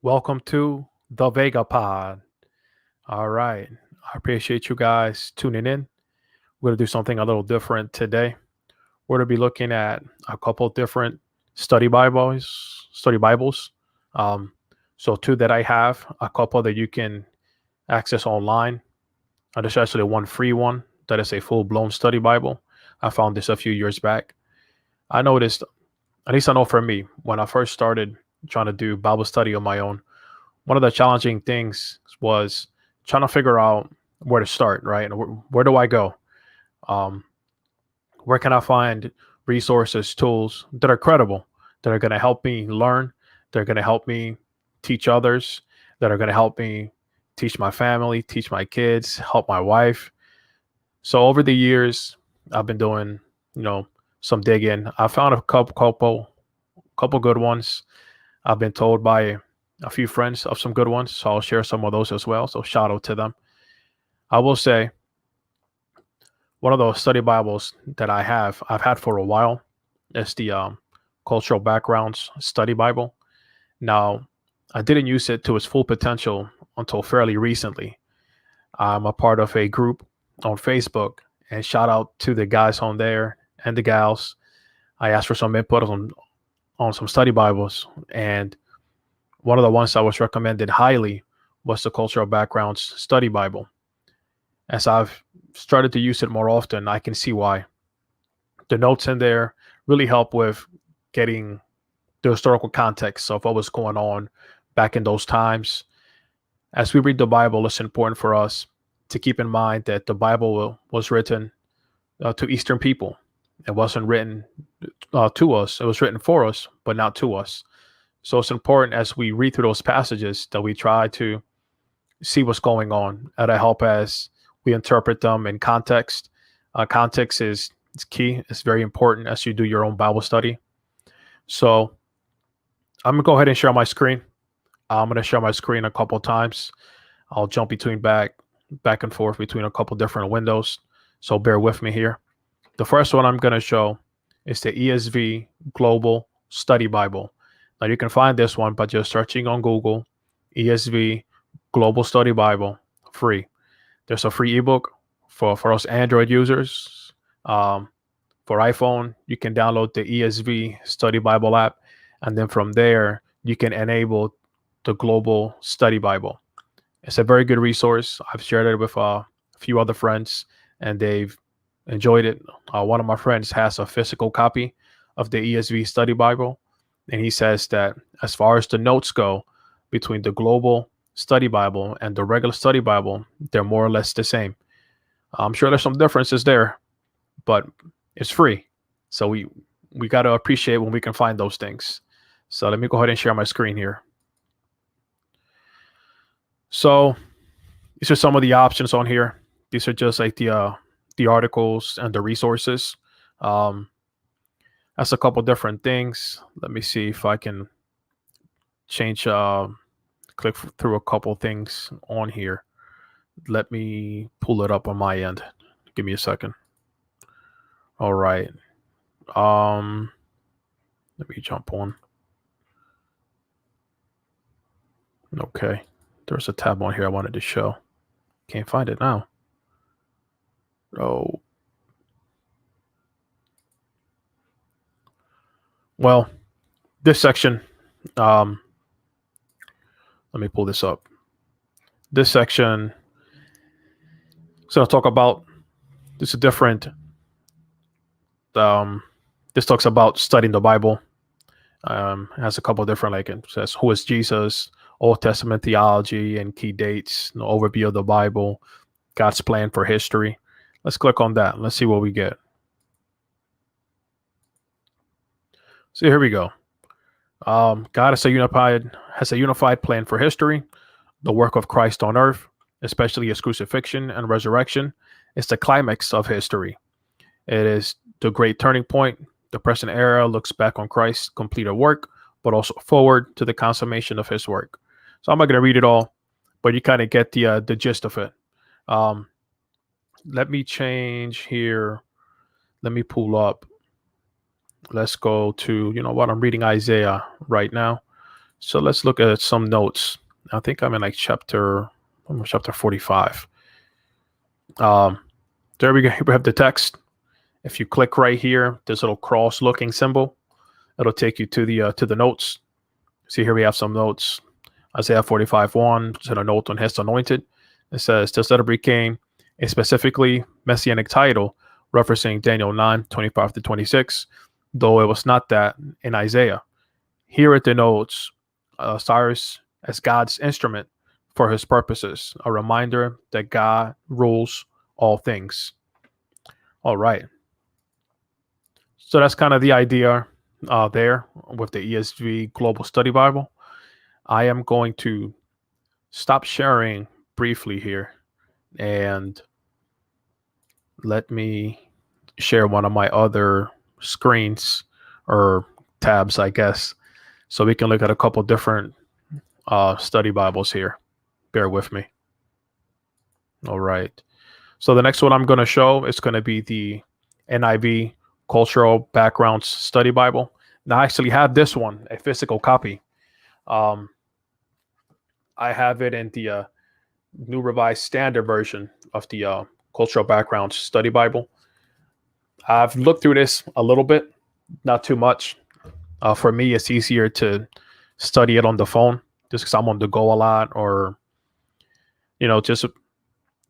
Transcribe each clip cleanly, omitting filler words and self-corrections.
Welcome to the Vega Pod. All right. I appreciate you guys tuning in. We're going to do something a little different today. We're going to be looking at a couple different study Bibles. Um, so two that I have, a couple that you can access online. There's actually one free one that is a full-blown study Bible. I found this a few years back. I noticed, at least I know for me, when I first started trying to do Bible study on my own, one of the challenging things was trying to figure out where to start, right? And where do I go? Um, where can I find resources, tools that are credible, that are going to help me learn, that are going to help me teach others, that are going to help me teach my family, teach my kids, help my wife. So over the years, I've been doing, you know, some digging. I found a couple good ones. I've been told by a few friends of some good ones, so I'll share some of those as well. So shout out to them. I will say one of those study Bibles that I've had for a while. Is the Cultural Backgrounds Study Bible. Now, I didn't use it to its full potential until fairly recently. I'm a part of a group on Facebook, and shout out to the guys on there and the gals. I asked for some input on some study Bibles, and one of the ones I was recommended highly was the Cultural Backgrounds Study Bible. As I've started to use it more often, I can see why. The notes in there really help with getting the historical context of what was going on back in those times. As we read the Bible, it's important for us to keep in mind that the Bible was written to Eastern people. It wasn't written to us, it was written for us, but not to us. So it's important as we read through those passages that we try to see what's going on. That'll help as we interpret them in context. Context is key. It's very important as you do your own Bible study. So I'm gonna go ahead and share my screen. I'm gonna share my screen a couple times. I'll jump back and forth between a couple different windows. So bear with me here. The first one I'm gonna show is the ESV Global Study Bible. Now you can find this one by just searching on Google, ESV Global Study Bible, free. There's a free ebook for us Android users. For iPhone, you can download the ESV Study Bible app, and then from there, you can enable the Global Study Bible. It's a very good resource. I've shared it with a few other friends, and they've enjoyed it. One of my friends has a physical copy of the ESV Study Bible, and he says that as far as the notes go, between the Global Study Bible and the regular Study Bible, they're more or less the same. I'm sure there's some differences there, but it's free. So we got to appreciate when we can find those things. So let me go ahead and share my screen here. So these are some of the options on here. These are just like the articles and the resources. Um, that's a couple different things. Let me see if I can change click through a couple things on here. Let me pull it up on my end. Give me a second. All right. Let me jump on. Okay. There's a tab on here I wanted to show. Can't find it now. Oh. Well, this section, let me pull this up. This section is going to talk about this is different. This talks about studying the Bible. It has a couple of different, like it says, who is Jesus, Old Testament theology and key dates, overview of the Bible, God's plan for history. Let's click on that. Let's see what we get. So here we go. God has a unified plan for history. The work of Christ on earth, especially his crucifixion and resurrection, is the climax of history. It is the great turning point. The present era looks back on Christ's completed work, but also forward to the consummation of his work. So I'm not going to read it all, but you kind of get the gist of it. Let me change here. Let me pull up. Let's go to, you know what, I'm reading Isaiah right now. So let's look at some notes. I think I'm in like I'm chapter 45. Um, there we go. Here we have the text. If you click right here, this little cross-looking symbol, it'll take you to the notes. See, here we have some notes. Isaiah 45:1, a note on his anointed. It says, this letter became a specifically messianic title, referencing Daniel 9:25-26, though it was not that in Isaiah. Here it denotes Cyrus as God's instrument for his purposes, a reminder that God rules all things. All right. So that's kind of the idea there with the ESV Global Study Bible. I am going to stop sharing briefly here and let me share one of my other screens or tabs, I guess, so we can look at a couple different study Bibles here. Bear with me. All right. So the next one I'm going to show is going to be the NIV Cultural Backgrounds Study Bible. Now, I actually have this one, a physical copy. I have it in the New Revised Standard version of the Cultural Backgrounds Study Bible. I've looked through this a little bit, not too much. For me, it's easier to study it on the phone just because I'm on the go a lot, or, just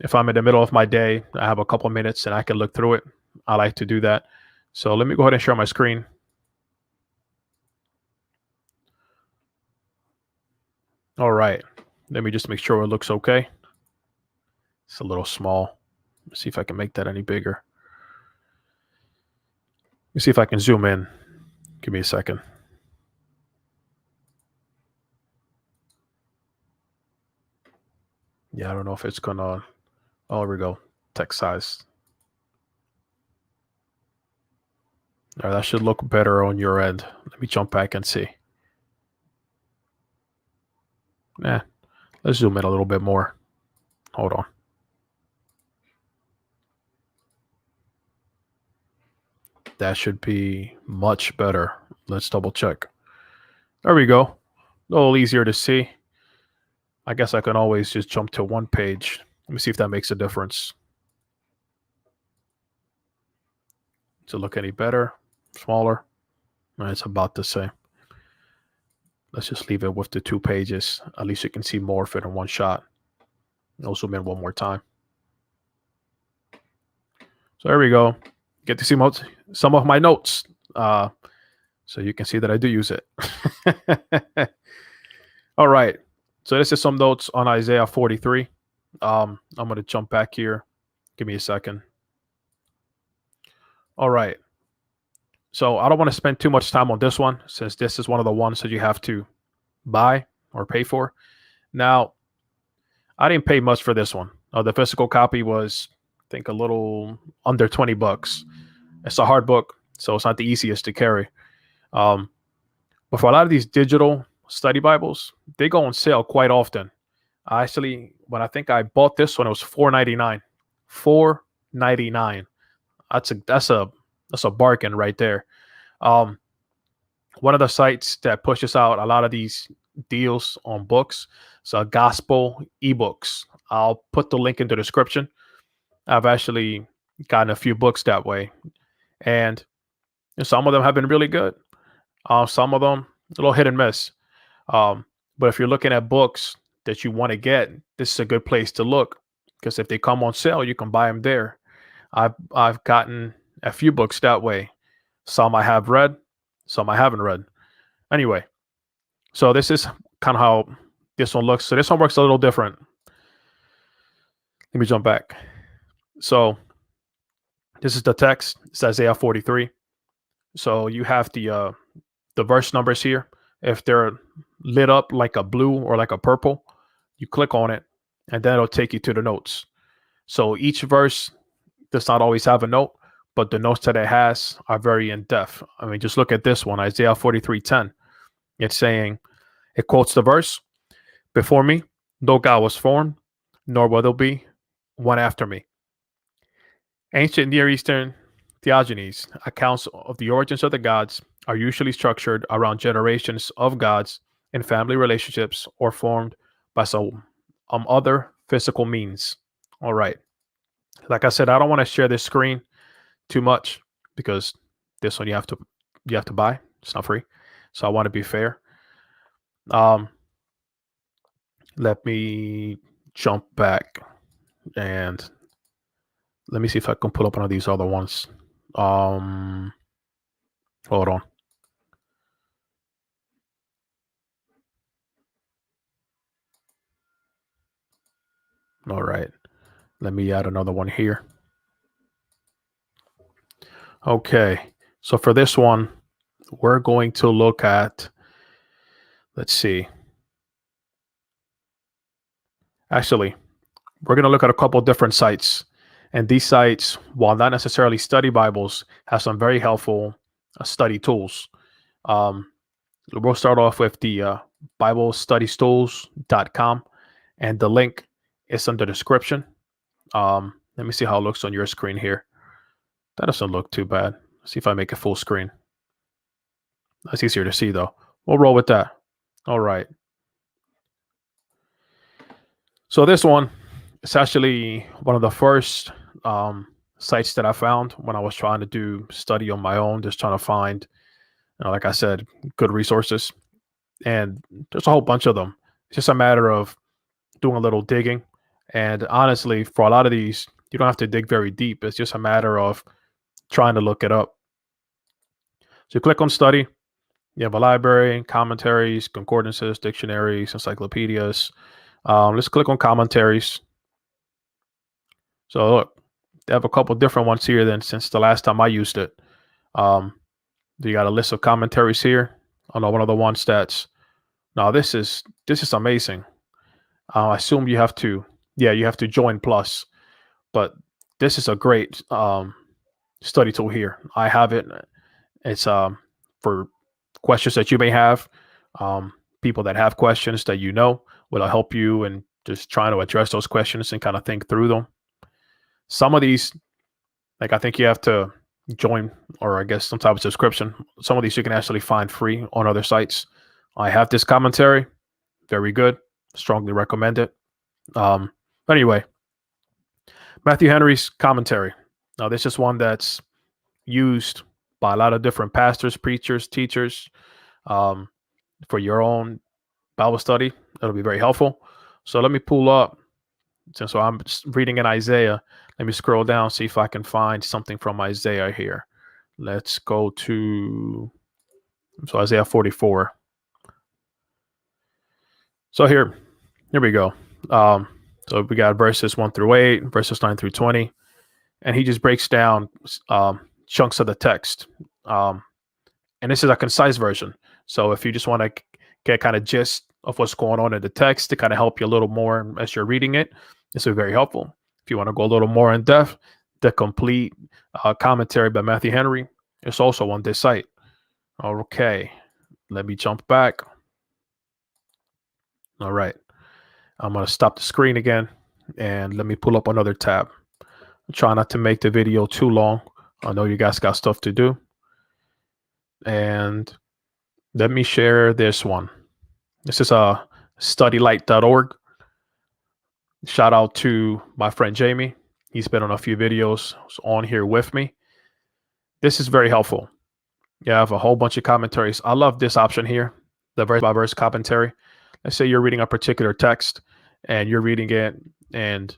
if I'm in the middle of my day, I have a couple of minutes and I can look through it. I like to do that. So let me go ahead and share my screen. All right. Let me just make sure it looks okay. It's a little small. Let's see if I can make that any bigger. Let me see if I can zoom in. Give me a second. Yeah, I don't know if it's gonna. Oh, here we go. Text size. All right, that should look better on your end. Let me jump back and see. Let's zoom in a little bit more. Hold on. That should be much better. Let's double check. There we go. A little easier to see. I guess I can always just jump to one page. Let me see if that makes a difference. Does it look any better? Smaller? It's about the same. Let's just leave it with the 2 pages. At least you can see more of it in one shot. I'll zoom in one more time. So there we go. Get to see some of my notes. So you can see that I do use it. All right. So this is some notes on Isaiah 43. I'm going to jump back here. Give me a second. All right. So I don't want to spend too much time on this one, since this is one of the ones that you have to buy or pay for. Now, I didn't pay much for this one. The physical copy was, I think, a little under $20. It's a hard book, so it's not the easiest to carry. But for a lot of these digital study Bibles, they go on sale quite often. When I think I bought this one, it was $4.99. $4.99. That's a bargain right there. One of the sites that pushes out a lot of these deals on books, so Gospel eBooks. I'll put the link in the description. I've actually gotten a few books that way, and some of them have been really good. Some of them a little hit and miss. But if you're looking at books that you want to get, this is a good place to look, because if they come on sale, you can buy them there. I've gotten a few books that way. Some I have read, some I haven't read. Anyway, so this is kind of how this one looks. So this one works a little different. Let me jump back. So this is the text. It's Isaiah 43. So you have the verse numbers here. If they're lit up like a blue or like a purple, you click on it, and then it'll take you to the notes. So each verse does not always have a note, but the notes that it has are very in-depth. I mean, just look at this one, Isaiah 43:10. It's saying, it quotes the verse, "Before me, no God was formed, nor will there be one after me." Ancient Near Eastern theogonies, accounts of the origins of the gods, are usually structured around generations of gods in family relationships or formed by some other physical means. All right. Like I said, I don't want to share this screen too much because this one you have to buy. It's not free. So I want to be fair. Um, let me jump back and let me see if I can pull up one of these other ones. Um, hold on. All right. Let me add another one here. Okay. So for this one, we're going to look at, let's see. Actually, we're going to look at a couple different sites. And these sites, while not necessarily study Bibles, have some very helpful study tools. We'll start off with the BibleStudyTools.com, and the link is in the description. Let me see how it looks on your screen here. That doesn't look too bad. Let's see if I make it full screen. That's easier to see, though. We'll roll with that. All right. So this one is actually one of the first sites that I found when I was trying to do study on my own, just trying to find, like I said, good resources. And there's a whole bunch of them. It's just a matter of doing a little digging. And honestly, for a lot of these, you don't have to dig very deep. It's just a matter of trying to look it up. So you click on study. You have a library, commentaries, concordances, dictionaries, encyclopedias. Let's click on commentaries. So look, they have a couple different ones here then since the last time I used it. You got a list of commentaries here. I know one of the ones that's now this is amazing. I assume you have to, you have to join plus, but this is a great study tool here. I have it. It's for questions that you may have, people that have questions that will help you and just trying to address those questions and kind of think through them. Some of these, like I think you have to join or I guess some type of subscription. Some of these you can actually find free on other sites. I have this commentary, very good, strongly recommend it. But anyway, Matthew Henry's commentary. Now this is one that's used by a lot of different pastors, preachers, teachers, for your own Bible study. It'll be very helpful. So let me pull up. So I'm reading in Isaiah. Let me scroll down, see if I can find something from Isaiah here. Let's go to Isaiah 44. So here we go. So we got verses 1 through 8, verses 9 through 20, and he just breaks down chunks of the text. And this is a concise version. So if you just want to get kind of gist of what's going on in the text to kind of help you a little more as you're reading it, this is very helpful. If you want to go a little more in depth, the complete commentary by Matthew Henry is also on this site. Okay, let me jump back. All right, I'm going to stop the screen again and let me pull up another tab. Try not to make the video too long. I know you guys got stuff to do. And let me share this one. This is studylight.org. Shout out to my friend Jamie. He's been on a few videos on here with me. This is very helpful. You have a whole bunch of commentaries. I love this option here, the verse by verse commentary. Let's say you're reading a particular text and you're reading it and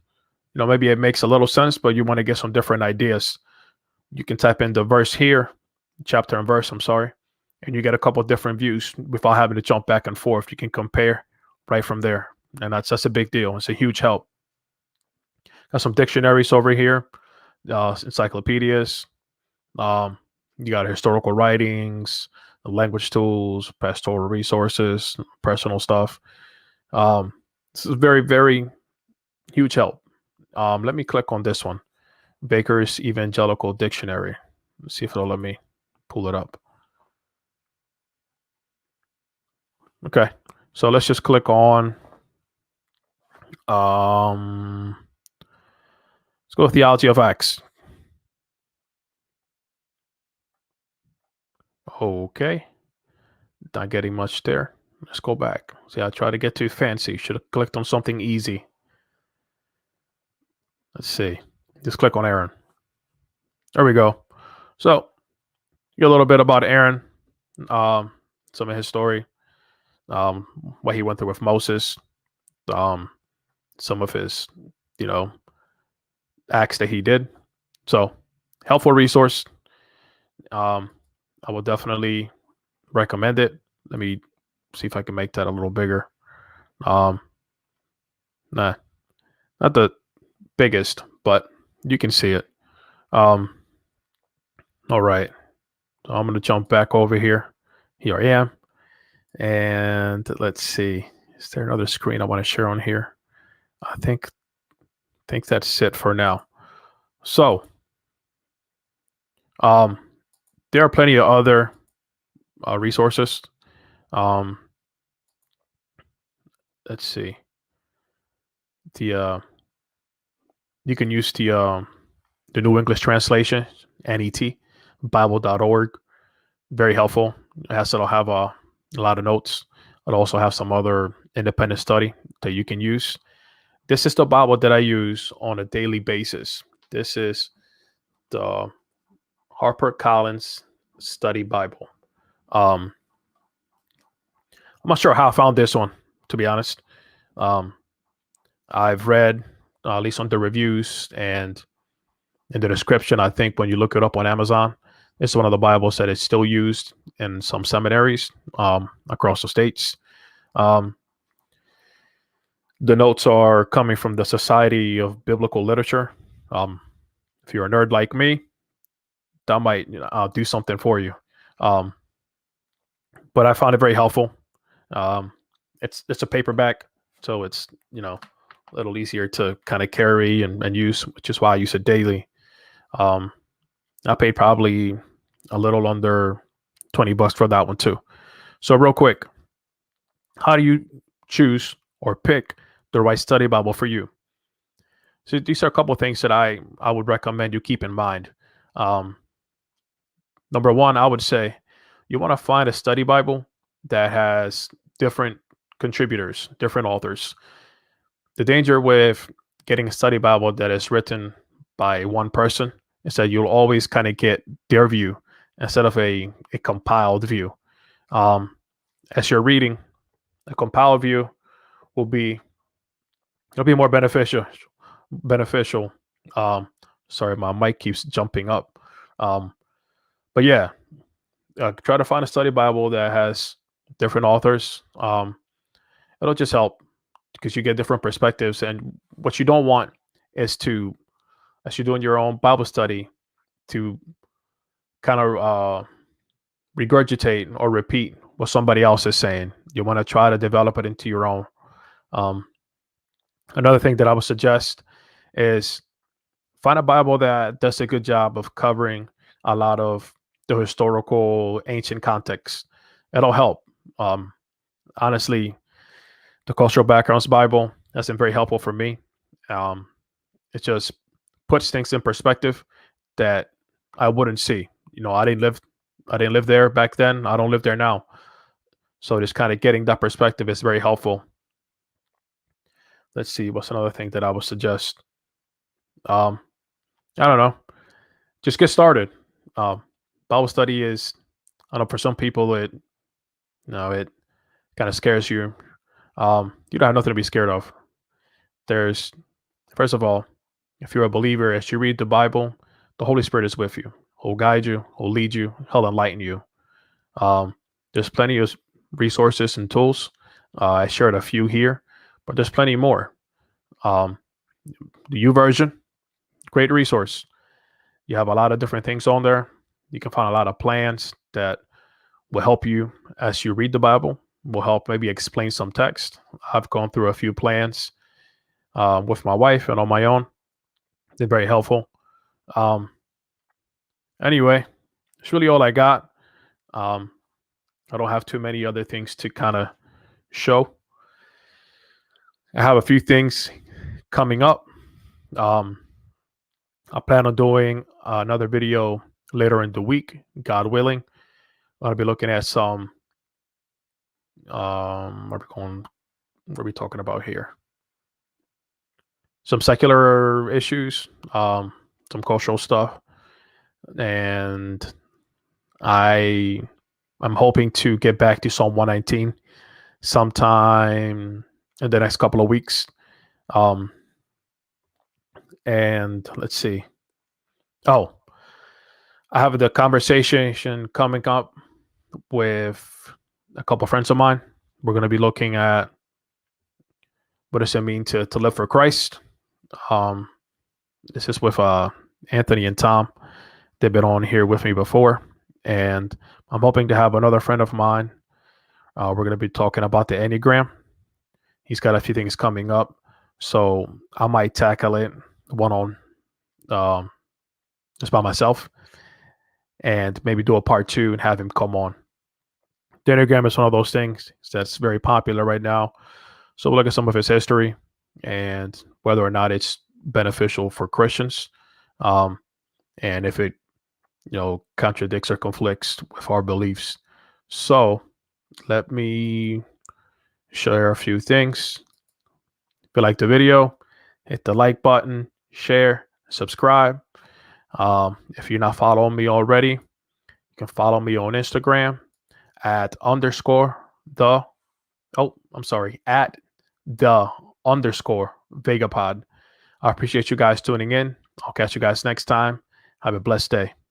maybe it makes a little sense, but you want to get some different ideas. You can type in the verse here, chapter and verse, I'm sorry, and you get a couple of different views without having to jump back and forth. You can compare right from there. And that's a big deal. It's a huge help. Got some dictionaries over here, encyclopedias. You got historical writings, language tools, pastoral resources, personal stuff. This is very, very huge help. Let me click on this one, Baker's Evangelical Dictionary. Let's see if it'll let me pull it up. Okay, so let's just click on. Let's go with Theology of Acts. Okay, not getting much there. Let's go back. See, I tried to get too fancy. Should have clicked on something easy. Let's see. Just click on Aaron. There we go. So, a little bit about Aaron, um, some of his story, um, what he went through with Moses, um, some of his, you know, acts that he did. So, helpful resource. Um, I will definitely recommend it. Let me see if I can make that a little bigger. Um, nah, not the biggest, but you can see it. Um, all right. So I'm going to jump back over here. Here I am. And let's see. Is there another screen I want to share on here? I think that's it for now. So, um, there are plenty of other resources. Um, let's see. The you can use the New English Translation, NET, Bible.org. Very helpful. It'll have a lot of notes. It'll also have some other independent study that you can use. This is the Bible that I use on a daily basis. This is the Harper Collins Study Bible. I'm not sure how I found this one, to be honest. Um, I've read at least on the reviews and in the description. I think when you look it up on Amazon, it's one of the Bibles that is still used in some seminaries across the states. Um, the notes are coming from the Society of Biblical Literature. If you're a nerd like me, that might do something for you. Um, but I found it very helpful. Um, it's a paperback, so it's a little easier to kind of carry and use, which is why I use it daily. Um, I paid probably a little under $20 for that one too. So real quick, how do you choose or pick the right study Bible for you? So these are a couple of things that I would recommend you keep in mind. Um, Number one, I would say you want to find a study Bible that has different contributors, different authors. The danger with getting a study Bible that is written by one person is that you'll always kind of get their view instead of a compiled view. Um, as you're reading, a compiled view will be it'll be more beneficial. Um, sorry, my mic keeps jumping up. Um, but yeah, try to find a study Bible that has different authors. It'll just help because you get different perspectives. And what you don't want is to, as you're doing your own Bible study, to kind of regurgitate or repeat what somebody else is saying. You want to try to develop it into your own. Um, Another thing that I would suggest is find a Bible that does a good job of covering a lot of the historical ancient context. It'll help. Um, Honestly, the Cultural Backgrounds Bible has been very helpful for me. Um, it just puts things in perspective that I wouldn't see. I didn't live there back then. I don't live there now. So just kind of getting that perspective is very helpful. Let's see, what's another thing that I would suggest? Um, I don't know. Just get started. Um, Bible study is, I know for some people it kind of scares you. You don't have nothing to be scared of. There's First of all, if you're a believer, as you read the Bible, the Holy Spirit is with you. He'll guide you, he'll lead you, he'll enlighten you. There's plenty of resources and tools. I shared a few here, but there's plenty more. Um, the U version, great resource. You have a lot of different things on there. You can find a lot of plans that will help you as you read the Bible, will help maybe explain some text. I've gone through a few plans with my wife and on my own. They're very helpful. Um, Anyway, it's really all I got. Um, I don't have too many other things to kind of show. I have a few things coming up. Um, I plan on doing another video later in the week, God willing. I'll be looking at some What are we talking about here? Some secular issues, some cultural stuff, and I I'm hoping to get back to Psalm 119 sometime in the next couple of weeks. Um, and let's see. Oh, I have the conversation coming up with a couple friends of mine. We're going to be looking at what does it mean to live for Christ. Um, this is with Anthony and Tom. They've been on here with me before, and I'm hoping to have another friend of mine. We're going to be talking about the Enneagram. He's got a few things coming up, so I might tackle it one on just by myself, and maybe do a part 2 and have him come on. The Enneagram is one of those things that's very popular right now. So we'll look at some of his history and whether or not it's beneficial for Christians, and if it contradicts or conflicts with our beliefs. So let me share a few things. If you like the video, hit the like button, share, subscribe. If you're not following me already, you can follow me on Instagram at the Vegapod. I appreciate you guys tuning in. I'll catch you guys next time. Have a blessed day.